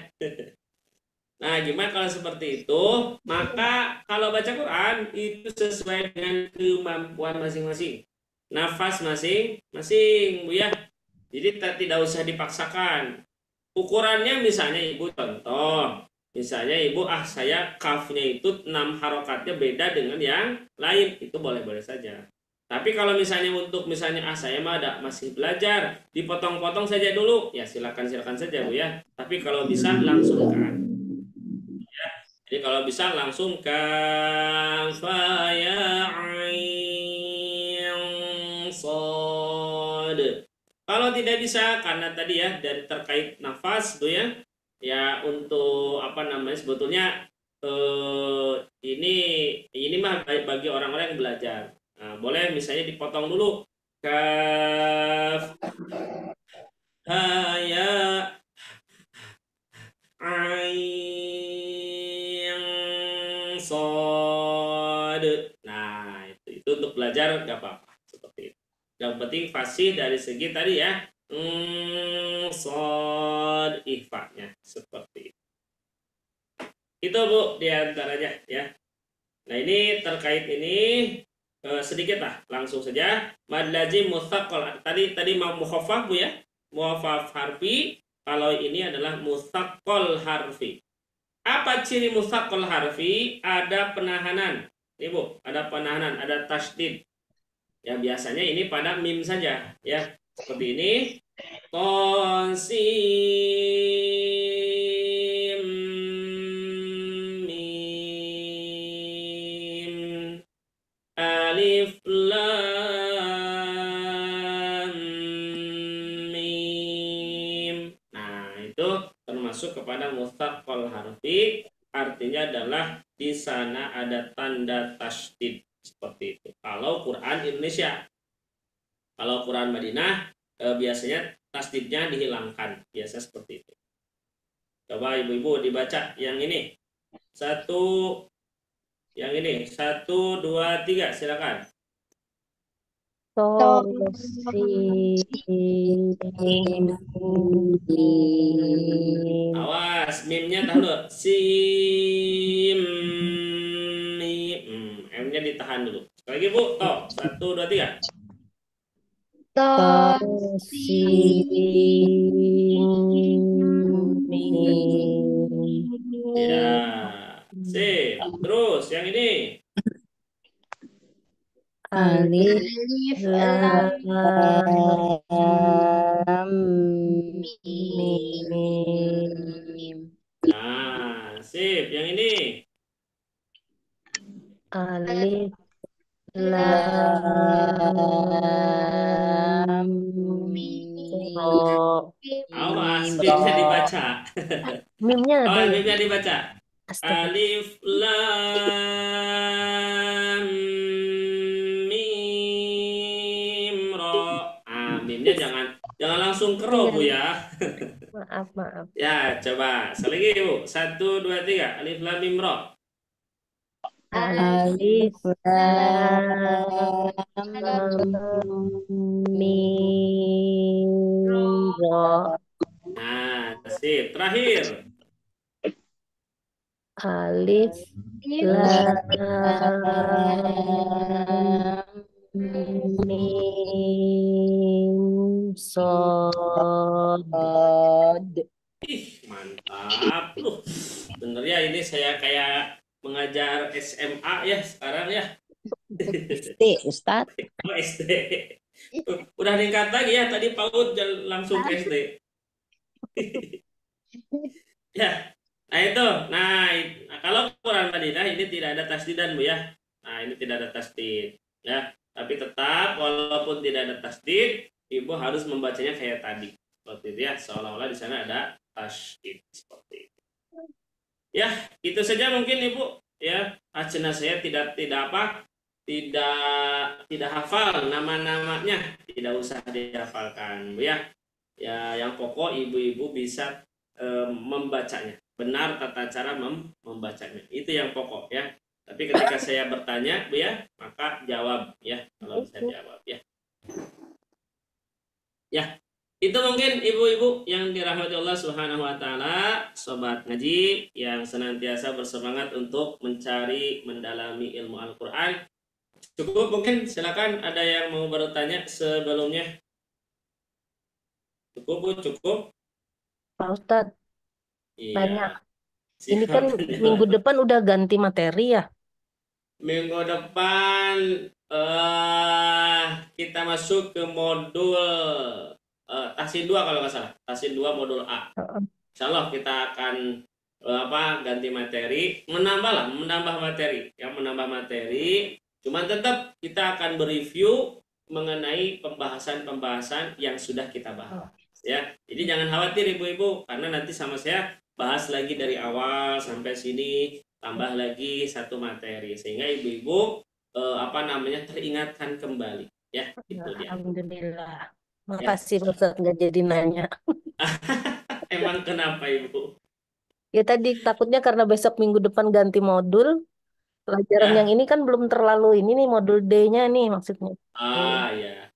Nah, gimana kalau seperti itu? Maka kalau baca Quran itu sesuai dengan kemampuan masing-masing. Nafas masing-masing, Bu ya. Jadi tidak usah dipaksakan. Ukurannya misalnya Ibu contoh. Misalnya Ibu, saya kafnya itu 6 harokatnya beda dengan yang lain. Itu boleh-boleh saja. Tapi kalau misalnya untuk misalnya saya mah masih belajar, dipotong-potong saja dulu. Ya silakan saja Bu ya. Tapi kalau bisa langsung kan. Jadi kalau bisa langsung kafaya ain sod. Kalau tidak bisa karena tadi ya dari terkait nafas tuh ya, ya untuk apa namanya sebetulnya ini mah bagi orang-orang yang belajar. Nah, boleh misalnya dipotong dulu kaf haya ain sod. Nah, itu untuk belajar nggak apa-apa seperti itu. Yang penting fasih dari segi tadi ya. Sod ikhfanya seperti itu. Itu Bu diantaranya ya. Nah ini terkait ini sedikit lah langsung saja. Mad lazim mutsaqqal. Tadi mau mukhaffaf Bu ya. Mukhaffaf harfi. Kalau ini adalah mutsaqqal harfi. Apa ciri mutsaqqal harfi? Ada penahanan. Nih Bu, ada penahanan, ada tasydid. Ya biasanya ini pada mim saja ya. Seperti ini. Qasim mim alif lam mim. Nah, itu termasuk kepada mutsaqqal harfi, artinya adalah di sana ada tanda tasydid seperti itu. Kalau Quran Indonesia, kalau Quran Madinah biasanya tasdidnya dihilangkan, biasa seperti itu. Coba ibu-ibu dibaca yang ini. Satu, dua, tiga, silakan. Awas, mimnya tahu dulu. Sim, mim. M-nya ditahan dulu. Sekali lagi Bu, toh. 1, 2, 3. Ya, sip. Terus yang ini. Alif lam mim. Nah, sip. Yang ini. Alif Lam ro. Awas, mim mimnya ro. dibaca. Mimnya ada Awas, ya? mimnya dibaca. Astaga. Alif lam mim ro. Mimnya jangan langsung ke ro Bu Iya, ya. maaf. Ya, coba. Sekali lagi Bu. 1, 2, 3. Alif lam mim ro. Alif lam mim ro. Nah, sip. Terakhir. Alif lam mim sod. Ih, mantap. Bener ya ini saya kayak mengajar SMA ya sekarang ya. Ustadz. Oh, SD. Udah meningkat lagi ya tadi PAUD langsung ke SD. Ya. Nah itu. Nah, kalau Quran Madinah ini tidak ada tasdidan Bu ya. Nah, ini tidak ada tasdid ya. Tapi tetap walaupun tidak ada tasdid, Ibu harus membacanya kayak tadi. Seperti itu ya, seolah-olah di sana ada tasdid seperti itu. Ya, itu saja mungkin Ibu ya. Acena saya tidak apa? Tidak hafal nama-namanya, tidak usah dihafalkan Bu ya. Ya, yang pokok ibu-ibu bisa membacanya. benar tata cara membacanya. Itu yang pokok ya. Tapi ketika saya bertanya, Bu ya, maka jawab ya kalau bisa Itu. jawab ya. Ya, itu mungkin ibu-ibu yang dirahmati Allah Subhanahu wa taala, sobat ngaji yang senantiasa bersemangat untuk mencari mendalami ilmu Al-Qur'an. Cukup mungkin, silakan ada yang mau bertanya sebelumnya. Cukup Bu, cukup. Pak Ustadz, nanya. Iya, Ini kan siap. minggu depan udah ganti materi ya. Minggu depan kita masuk ke modul Tahsin 2 kalau nggak salah. Tahsin 2 modul A. Heeh. Insya Allah kita akan ganti materi, menambah materi. Yang menambah materi, cuman tetap kita akan bereview mengenai pembahasan-pembahasan yang sudah kita bahas. Ya, jadi jangan khawatir ibu-ibu, karena nanti sama saya bahas lagi dari awal sampai sini, tambah lagi satu materi sehingga ibu-ibu teringatkan kembali. Ya, itu dia. Alhamdulillah. Ya. Makasih Pak Ustadz nggak jadi nanya. Emang kenapa ibu? Ya tadi takutnya karena besok minggu depan ganti modul. Pelajaran yang Ya. ini kan belum terlalu ini nih modul D-nya nih maksudnya.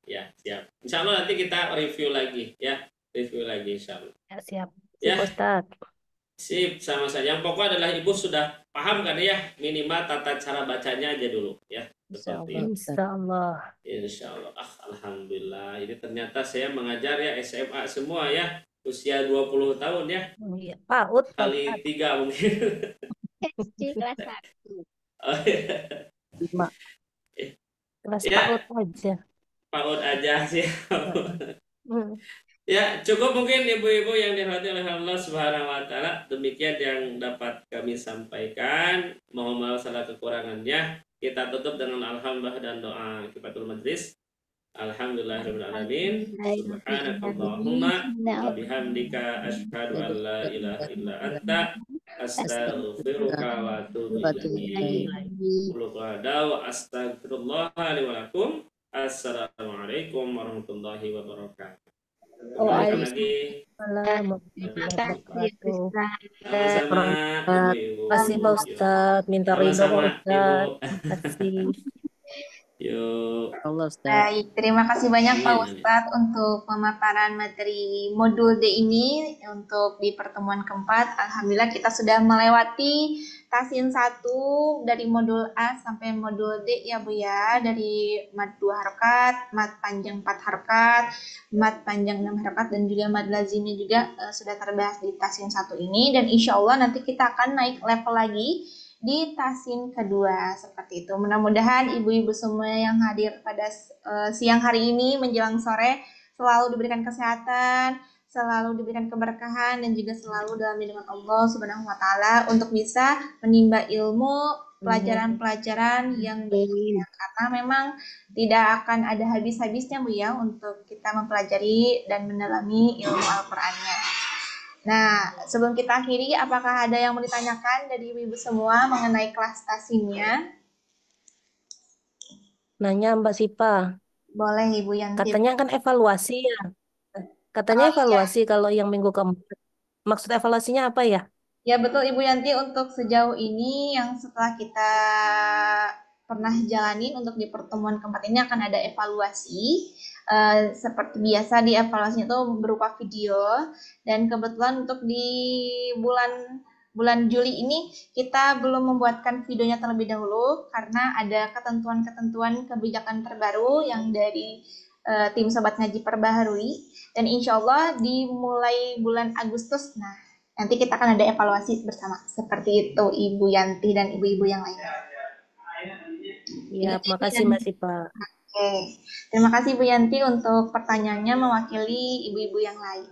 Ya, siap. Insya Allah nanti kita review lagi ya, review lagi insya Allah. Ya siap. Ya, Siap Ustadz. sip, sama saja. Yang pokok adalah ibu sudah paham kan ya, minimal tata cara bacanya aja dulu ya, Insya seperti Allah, itu. Ustaz. Insya Allah. Insya Allah. Alhamdulillah. Ini ternyata saya mengajar ya SMA semua ya, usia 20 tahun ya, Iya, PAUD Pak kali Ustadz. 3 mungkin. SD kelas 1. Oh, iya. Lima. Kelas Ya, PAUD aja. PAUD aja sih. Hmm. Ya, cukup mungkin ibu-ibu yang dirahmati oleh Allah Subhanahu wa taala. Demikian yang dapat kami sampaikan. Mohon maaf salah kekurangannya. Kita tutup dengan alhamdulillah dan doa kifatul majlis. Alhamdulillahirabbil alamin. Subhanakallahumma wa bihamdika asyhadu an la ilaha illa anta astaghfiruka wa atubu ilaik. Qul wa astaghfirullah li wa lakum. Assalamualaikum warahmatullahi wabarakatuh. Kembalikan lagi. Assalamualaikum warahmatullahi wabarakatuh. Sama-sama ibu-ibu. Terima kasih Pak Ustadz. Minta ridho Pak Sama-sama Ustadz. ibu. Terima kasih. Yuk. Allah, Ustaz. Baik, terima kasih banyak Pak Amin, amin. Ustadz untuk pemaparan materi modul D ini untuk di pertemuan keempat. Alhamdulillah kita sudah melewati Tahsin 1 dari modul A sampai modul D ya Bu ya. Dari mad 2 harokat, mad panjang 4 harokat, mad panjang 6 harokat, dan juga mad lazimnya juga sudah terbahas di Tahsin 1 ini. Dan insya Allah nanti kita akan naik level lagi di Tahsin kedua seperti itu. Mudah-mudahan ibu-ibu semua yang hadir pada siang hari ini menjelang sore selalu diberikan kesehatan, selalu diberikan keberkahan, dan juga selalu dalam lindungan Allah Subhanahu wa taala untuk bisa menimba ilmu pelajaran-pelajaran yang berikutnya, karena memang tidak akan ada habis-habisnya Bu ya untuk kita mempelajari dan mendalami ilmu Al-Qur'annya. Nah, sebelum kita akhiri, apakah ada yang mau ditanyakan dari ibu-ibu semua mengenai kelas tahsinnya? Nanya Mbak Sipa. Boleh Ibu Yanti. Katanya kan evaluasi ya. Katanya evaluasi kalau yang minggu keempat. Maksud evaluasinya apa ya? Ya betul Ibu Yanti, untuk sejauh ini yang setelah kita pernah jalani untuk di pertemuan keempat ini akan ada evaluasi. Seperti biasa di evaluasinya itu berupa video, dan kebetulan untuk di bulan Juli ini kita belum membuatkan videonya terlebih dahulu karena ada ketentuan-ketentuan kebijakan terbaru yang dari tim Sobat Ngaji perbaharui, dan insya Allah dimulai bulan Agustus, nah nanti kita akan ada evaluasi bersama seperti itu Ibu Yanti dan ibu-ibu yang lainnya. Iya, makasih Mbak Sipa. Oke, terima kasih Bu Yanti untuk pertanyaannya mewakili ibu-ibu yang lain.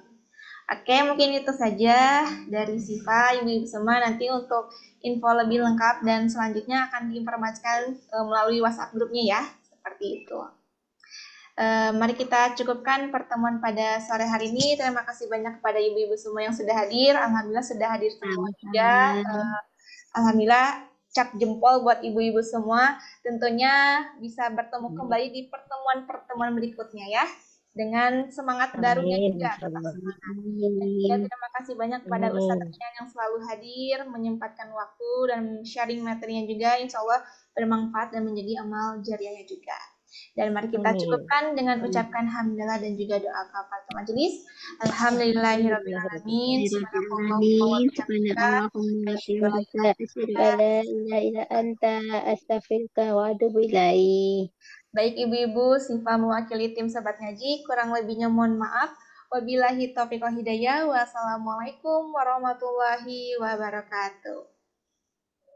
Oke, mungkin itu saja dari Siva, ibu-ibu semua. Nanti untuk info lebih lengkap dan selanjutnya akan diinformasikan melalui WhatsApp grupnya ya, seperti itu. Mari kita cukupkan pertemuan pada sore hari ini. Terima kasih banyak kepada ibu-ibu semua yang sudah hadir. Alhamdulillah sudah hadir semua juga. Alhamdulillah, cap jempol buat ibu-ibu semua. Tentunya bisa bertemu kembali di pertemuan-pertemuan berikutnya ya. dengan semangat barunya Amin. juga, Masya tetap Allah. semangat. Dan juga Amin. terima kasih banyak kepada Ustadz Amin. Rian yang selalu hadir, menyempatkan waktu dan sharing materinya juga, insya Allah bermanfaat dan menjadi amal jariahnya juga. Dan mari kita Amin. cukupkan dengan ucapkan hamdalah dan juga doa kafaratul majelis. Alhamdulillahirrahmanirrahim. Subhanakallahumma wa Amin. bihamdika. Subhanallahumma Asyhadu an la bihamdika asyhadu an la ilaha illa anta astaghfiruka wa atubu ilaik. Baik ibu-ibu, Sifa mewakili tim Sobat Ngaji, kurang lebihnya mohon maaf. Wabillahi taufiq wal hidayah. Wassalamualaikum warahmatullahi wabarakatuh.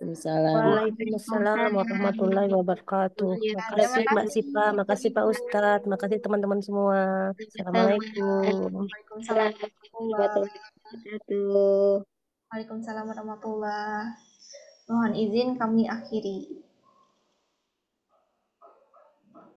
Waalaikumsalam warahmatullahi wabarakatuh. Terima Makasih Mbak kasih Sipa, makasih Pak ibu-ibu. Ustadz, makasih teman-teman semua. Assalamualaikum. Waalaikumsalam warahmatullahi Warahmatullahi wabarakatuh. Waalaikumsalam warahmatullahi. Mohon izin kami akhiri.